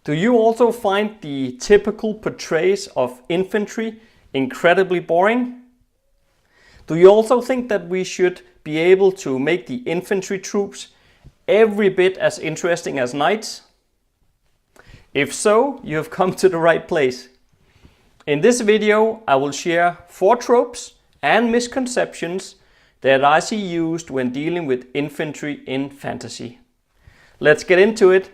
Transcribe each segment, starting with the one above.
Do you also find the typical portrays of infantry incredibly boring? Do you also think that we should be able to make the infantry troops every bit as interesting as knights? If so, you have come to the right place. In this video, I will share 4 tropes and misconceptions that I see used when dealing with infantry in fantasy. Let's get into it.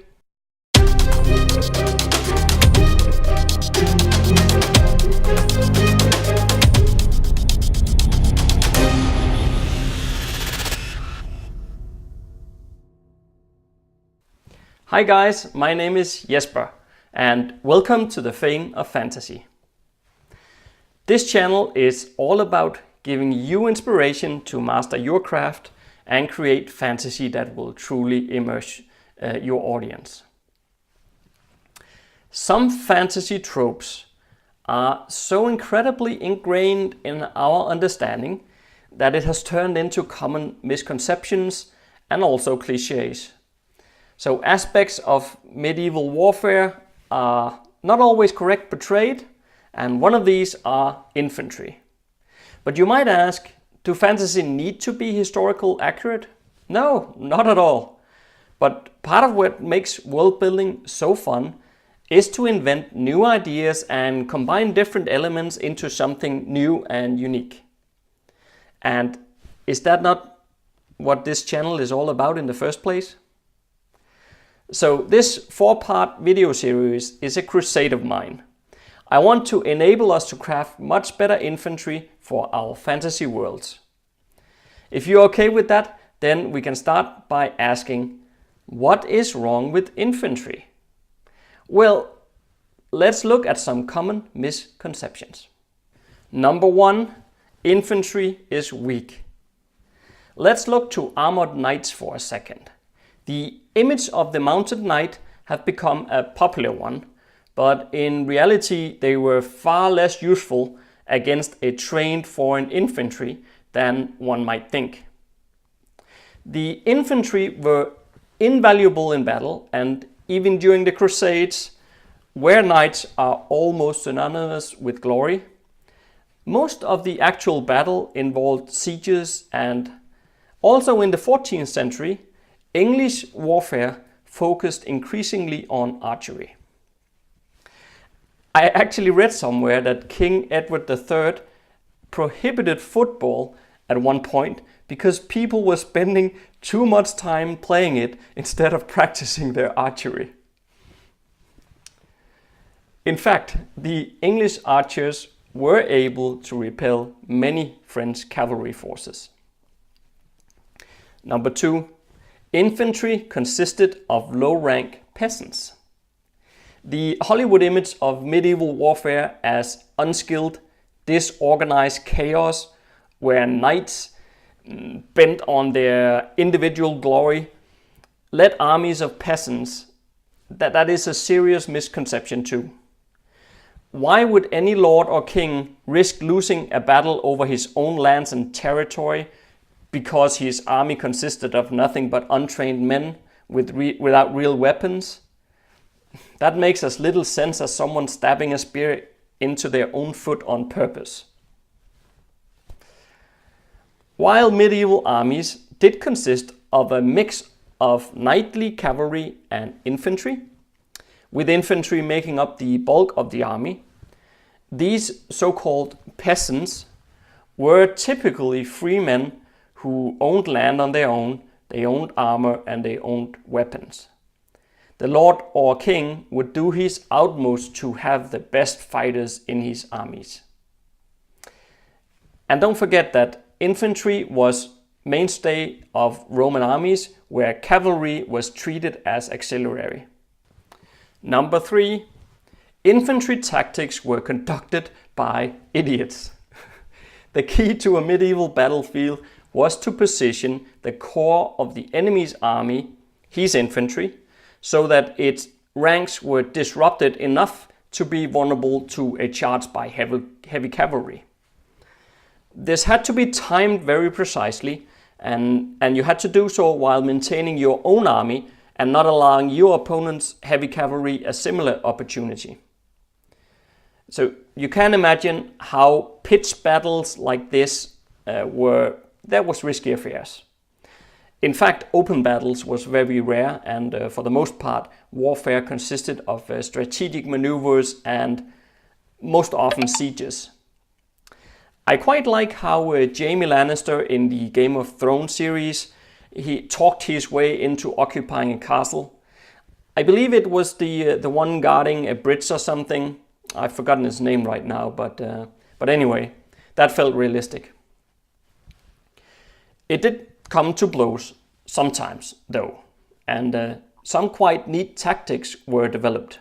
Hi guys, my name is Jesper and welcome to the Fane of Fantasy. This channel is all about giving you inspiration to master your craft and create fantasy that will truly immerse your audience. Some fantasy tropes are so incredibly ingrained in our understanding that it has turned into common misconceptions and also cliches. So aspects of medieval warfare are not always correct portrayed, and one of these are infantry. But you might ask, do fantasy need to be historical accurate? No, not at all. But part of what makes world building so fun is to invent new ideas and combine different elements into something new and unique. And is that not what this channel is all about in the first place? So this 4-part video series is a crusade of mine. I want to enable us to craft much better infantry for our fantasy worlds. If you're okay with that, then we can start by asking, what is wrong with infantry? Well, let's look at some common misconceptions. Number 1, infantry is weak. Let's look to armored knights for a second. The image of the mounted knight have become a popular one, but in reality they were far less useful against a trained foreign infantry than one might think. The infantry were invaluable in battle, and even during the Crusades, where knights are almost synonymous with glory, most of the actual battle involved sieges, and also in the 14th century, English warfare focused increasingly on archery. I actually read somewhere that King Edward III prohibited football at one point because people were spending too much time playing it instead of practicing their archery. In fact, the English archers were able to repel many French cavalry forces. Number 2. Infantry consisted of low-rank peasants. The Hollywood image of medieval warfare as unskilled, disorganized chaos, where knights bent on their individual glory led armies of peasants, that is a serious misconception too. Why would any lord or king risk losing a battle over his own lands and territory because his army consisted of nothing but untrained men without real weapons? That makes as little sense as someone stabbing a spear into their own foot on purpose. While medieval armies did consist of a mix of knightly cavalry and infantry, with infantry making up the bulk of the army, these so-called peasants were typically free men who owned land on their own, they owned armor, and they owned weapons. The lord or king would do his utmost to have the best fighters in his armies. And don't forget that infantry was mainstay of Roman armies, where cavalry was treated as auxiliary. Number 3, infantry tactics were conducted by idiots. The key to a medieval battlefield was to position the core of the enemy's army, his infantry, so that its ranks were disrupted enough to be vulnerable to a charge by heavy cavalry. This had to be timed very precisely, and you had to do so while maintaining your own army and not allowing your opponent's heavy cavalry a similar opportunity. So you can imagine how pitched battles like this was risky affairs. In fact, open battles was very rare, and for the most part, warfare consisted of strategic maneuvers and most often sieges. I quite like how Jaime Lannister in the Game of Thrones series, he talked his way into occupying a castle. I believe it was the one guarding a bridge or something. I've forgotten his name right now, but anyway, that felt realistic. It did come to blows sometimes, though, and some quite neat tactics were developed.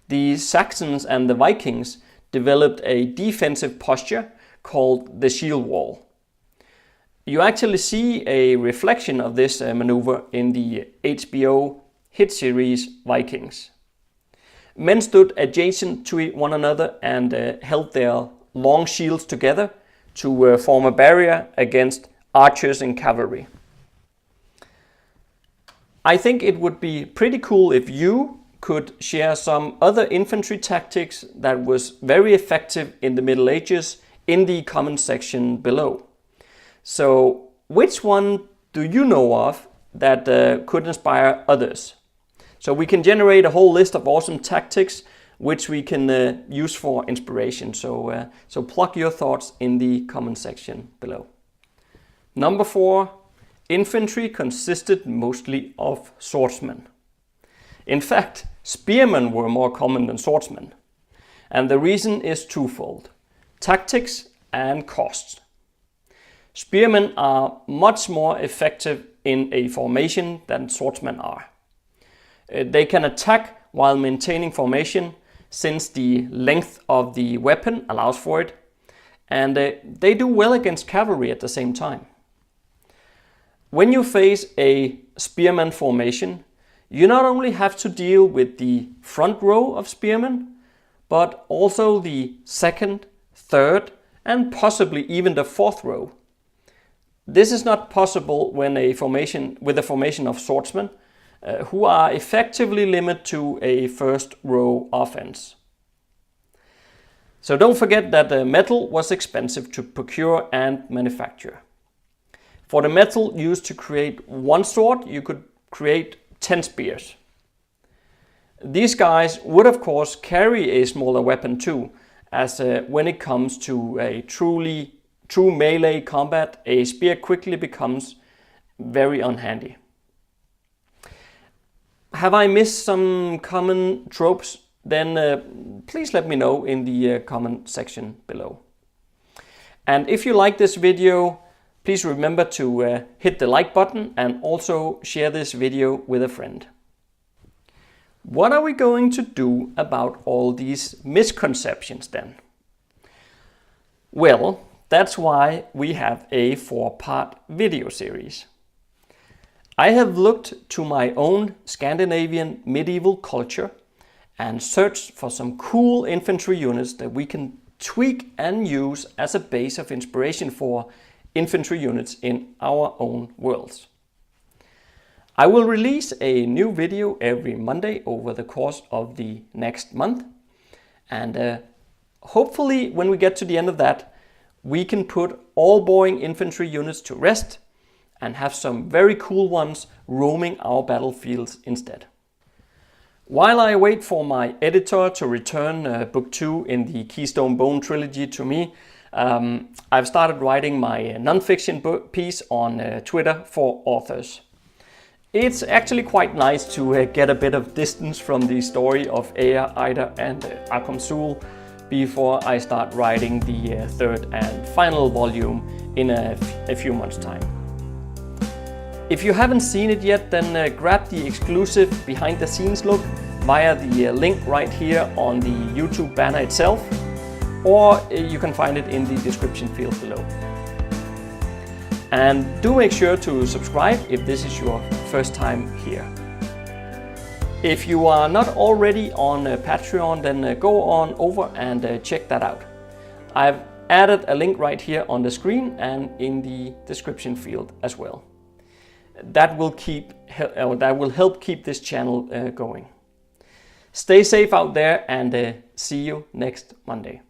The Saxons and the Vikings developed a defensive posture called the shield wall. You actually see a reflection of this maneuver in the HBO hit series Vikings. Men stood adjacent to one another and held their long shields together to form a barrier against archers and cavalry. I think it would be pretty cool if you could share some other infantry tactics that was very effective in the Middle Ages in the comment section below. So which one do you know of that could inspire others? So we can generate a whole list of awesome tactics which we can use for inspiration. So plug your thoughts in the comment section below. Number 4, infantry consisted mostly of swordsmen. In fact, spearmen were more common than swordsmen. And the reason is twofold: tactics and cost. Spearmen are much more effective in a formation than swordsmen are. They can attack while maintaining formation, since the length of the weapon allows for it, and they do well against cavalry at the same time. When you face a spearman formation, you not only have to deal with the front row of spearmen, but also the second, third, and possibly even the fourth row. This is not possible when with a formation of swordsmen, who are effectively limited to a first row offense. So don't forget that the metal was expensive to procure and manufacture. For the metal used to create one sword, you could create 10 spears. These guys would of course carry a smaller weapon too, as when it comes to a true melee combat, a spear quickly becomes very unhandy. Have I missed some common tropes? Then please let me know in the comment section below. And if you like this video, please remember to hit the like button and also share this video with a friend. What are we going to do about all these misconceptions then? Well, that's why we have a 4-part video series. I have looked to my own Scandinavian medieval culture and searched for some cool infantry units that we can tweak and use as a base of inspiration for infantry units in our own worlds. I will release a new video every Monday over the course of the next month, and hopefully when we get to the end of that, we can put all boring infantry units to rest and have some very cool ones roaming our battlefields instead. While I wait for my editor to return book 2 in the Keystone Bone trilogy to me, I've started writing my non-fiction piece on Twitter for authors. It's actually quite nice to get a bit of distance from the story of Ea, Ida and Akomsul before I start writing the third and final volume in a few months' time. If you haven't seen it yet, then grab the exclusive behind the scenes look via the link right here on the YouTube banner itself, or you can find it in the description field below. And do make sure to subscribe if this is your first time here. If you are not already on Patreon, then go on over and check that out. I've added a link right here on the screen and in the description field as well. that will help keep this channel going. Stay safe out there, and see you next Monday.